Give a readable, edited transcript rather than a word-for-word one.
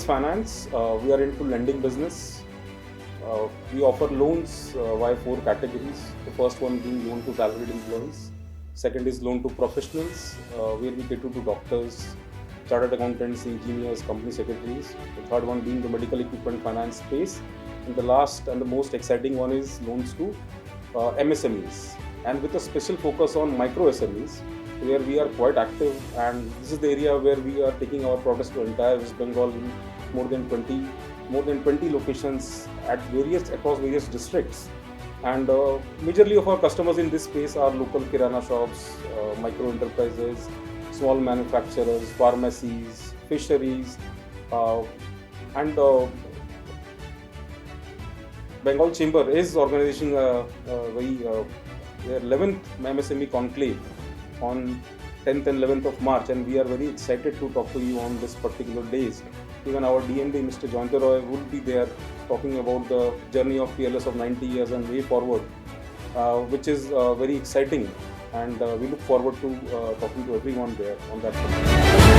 Finance. We are into lending business. We offer loans via 4 categories. The first one being loan to salaried employees. Second is loan to professionals, where we cater to doctors, chartered accountants, engineers, company secretaries. The third one being the medical equipment finance space. And the last and the most exciting one is loans to MSMEs, and with a special focus on micro SMEs, where we are quite active. And this is the area where we are taking our products to entire West Bengal in more than 20 locations across various districts. And majorly of our customers in this space are local kirana shops, micro enterprises, small manufacturers, pharmacies, fisheries, and Bengal Chamber is organizing their 11th MSME Conclave on 10th and 11th of March, and we are very excited to talk to you on this particular days. Even our DMD, Mr. Joyanta Roy, will be there talking about the journey of Peerless of 90 years and way forward, which is very exciting, and we look forward to talking to everyone there on that.